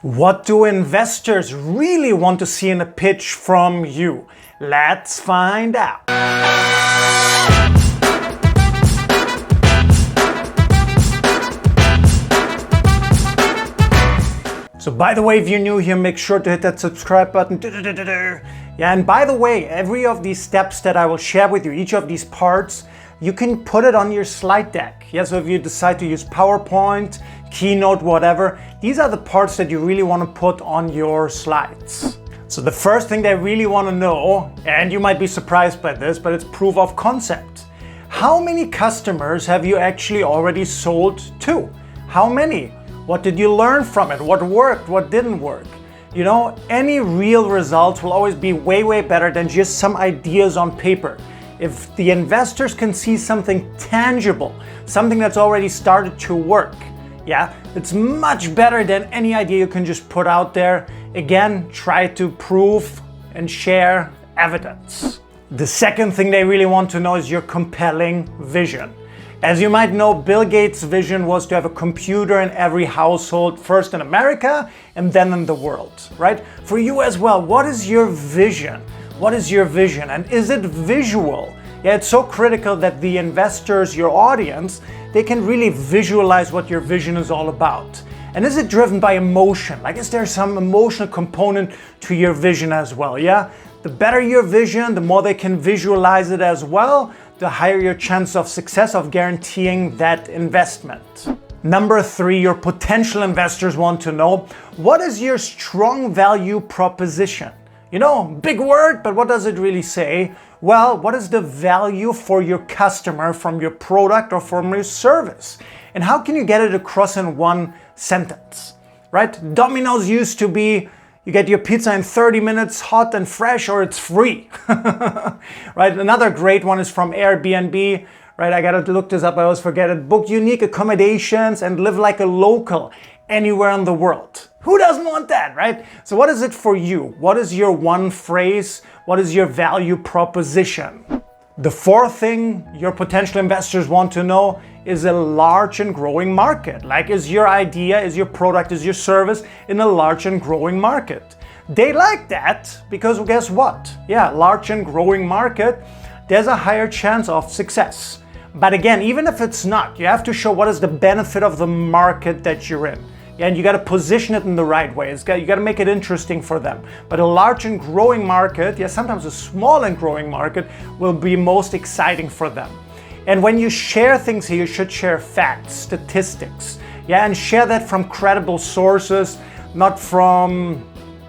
What do investors really want to see in a pitch from you? Let's find out. So by the way, if you're new here, make sure to hit that subscribe button. Yeah, and by the way, every of these steps that I will share with you, each of these parts, you can put it on your slide deck. Yeah, so if you decide to use PowerPoint, Keynote, whatever, these are the parts that you really want to put on your slides. So the first thing they really want to know, and you might be surprised by this, but it's proof of concept. How many customers have you actually already sold to? How many? What did you learn from it? What worked? What didn't work? You know, any real results will always be way better than just some ideas on paper. If the investors can see something tangible, something that's already started to work, yeah, it's much better than any idea you can just put out there. Again, try to prove and share evidence. The second thing they really want to know is your compelling vision. As you might know, Bill Gates' vision was to have a computer in every household, first in America and then in the world, right? For you as well, what is your vision? What is your vision? And is it visual? Yeah, it's so critical that the investors, your audience, they can really visualize what your vision is all about. And is it driven by emotion? Like, is there some emotional component to your vision as well? Yeah, the better your vision, the more they can visualize it as well, the higher your chance of success of guaranteeing that investment. Number 3, your potential investors want to know, what is your strong value proposition? You know, big word, but what does it really say? Well, what is the value for your customer from your product or from your service? And how can you get it across in one sentence, right? Domino's used to be, you get your pizza in 30 minutes, hot and fresh, or it's free, right? Another great one is from Airbnb, right? I gotta look this up, I always forget it. Book unique accommodations and live like a local anywhere in the world. Who doesn't want that, right? So what is it for you? What is your one phrase? What is your value proposition? The fourth thing your potential investors want to know is a large and growing market. Like, is your idea, is your product, is your service in a large and growing market? They like that because guess what? Yeah, large and growing market, there's a higher chance of success. But again, even if it's not, you have to show what is the benefit of the market that you're in. Yeah, and you got to position it in the right way. You got to make it interesting for them. But a large and growing market, yeah, sometimes a small and growing market will be most exciting for them. And when you share things here, you should share facts, statistics, yeah, and share that from credible sources, not from,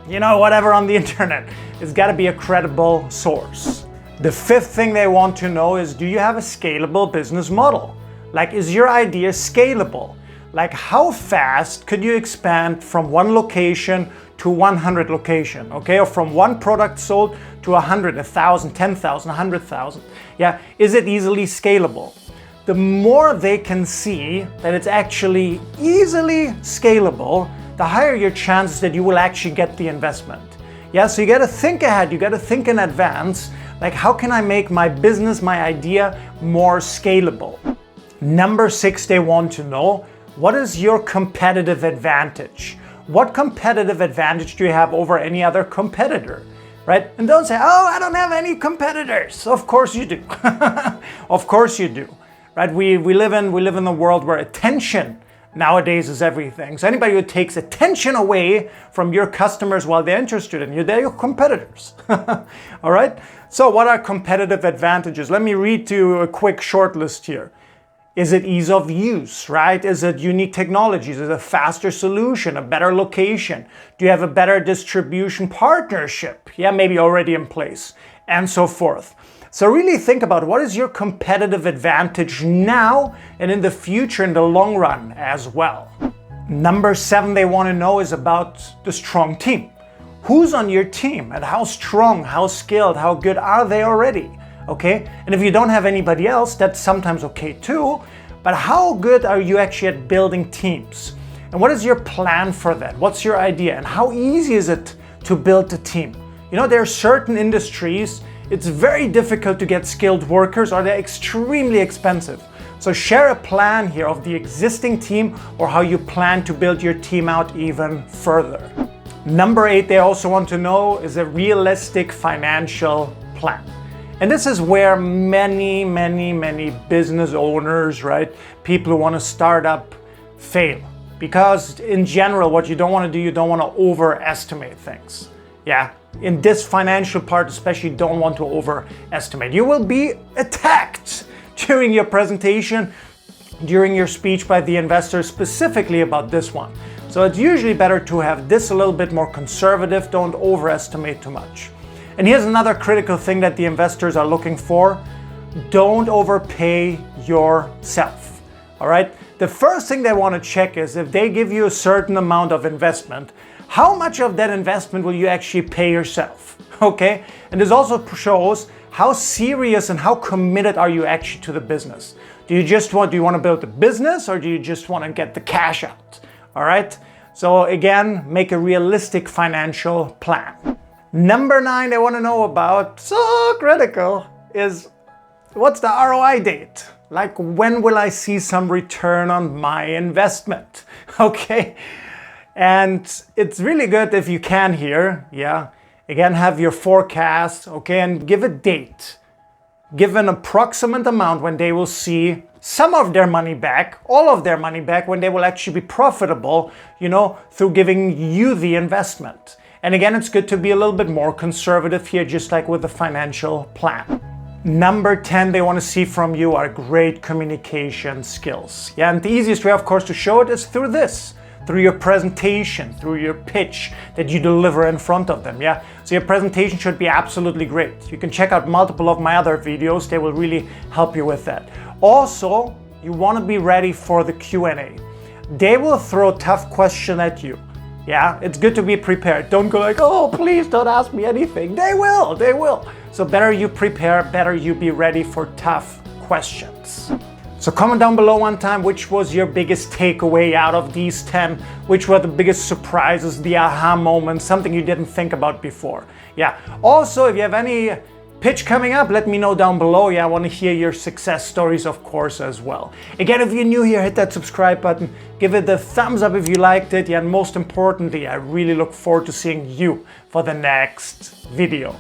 you know, whatever on the internet. It's got to be a credible source. The fifth thing they want to know is, do you have a scalable business model? Like, is your idea scalable? Like, how fast could you expand from one location to 100 location, okay? Or from one product sold to 100, 1,000, 10,000, 100,000. Yeah, is it easily scalable? The more they can see that it's actually easily scalable, the higher your chances that you will actually get the investment. Yeah, so you got to think ahead, you got to think in advance, like, how can I make my business, my idea more scalable? Number 6, they want to know, what is your competitive advantage? What competitive advantage do you have over any other competitor, right? And don't say, oh, I don't have any competitors. Of course you do. Of course you do, right? We live in a world where attention nowadays is everything. So anybody who takes attention away from your customers while they're interested in you, they're your competitors. All right? So what are competitive advantages? Let me read to you a quick short list here. Is it ease of use, right? Is it unique technologies? Is it a faster solution, a better location? Do you have a better distribution partnership? Yeah, maybe already in place, and so forth. So really think about, what is your competitive advantage now and in the future, in the long run as well. Number 7 they want to know is about the strong team. Who's on your team and how strong, how skilled, how good are they already? Okay, and if you don't have anybody else, that's sometimes okay too, but how good are you actually at building teams? And what is your plan for that? What's your idea? And how easy is it to build a team? You know, there are certain industries, it's very difficult to get skilled workers, or they're extremely expensive. So share a plan here of the existing team or how you plan to build your team out even further. Number 8, they also want to know is a realistic financial plan. And this is where many business owners, right? People who want to start up fail. Because in general, what you don't want to do, you don't want to overestimate things. Yeah, in this financial part especially, don't want to overestimate. You will be attacked during your presentation, during your speech by the investors specifically about this one. So it's usually better to have this a little bit more conservative, don't overestimate too much. And here's another critical thing that the investors are looking for. Don't overpay yourself, all right? The first thing they want to check is if they give you a certain amount of investment, how much of that investment will you actually pay yourself, okay? And this also shows how serious and how committed are you actually to the business. Do you want to build a business or do you just want to get the cash out, all right? So again, make a realistic financial plan. Number 9 they want to know about, so critical, is what's the ROI date? Like, when will I see some return on my investment? Okay. And it's really good if you can here, yeah. Again, have your forecast, okay, and give a date. Give an approximate amount when they will see some of their money back, all of their money back, when they will actually be profitable, you know, through giving you the investment. And again, it's good to be a little bit more conservative here, just like with the financial plan. Number 10 they want to see from you are great communication skills. Yeah, and the easiest way, of course, to show it is through this, through your presentation, through your pitch that you deliver in front of them. Yeah, so your presentation should be absolutely great. You can check out multiple of my other videos. They will really help you with that. Also, you want to be ready for the Q&A. They will throw a tough question at you. Yeah, it's good to be prepared. Don't go like, oh, please don't ask me anything. They will. So better you prepare, better you be ready for tough questions. So comment down below one time, which was your biggest takeaway out of these 10? Which were the biggest surprises, the aha moments, something you didn't think about before? Yeah, also if you have any pitch coming up, let me know down below. Yeah, I want to hear your success stories, of course, as well. Again, if you're new here, hit that subscribe button, give it the thumbs up if you liked it. Yeah, and most importantly, I really look forward to seeing you for the next video.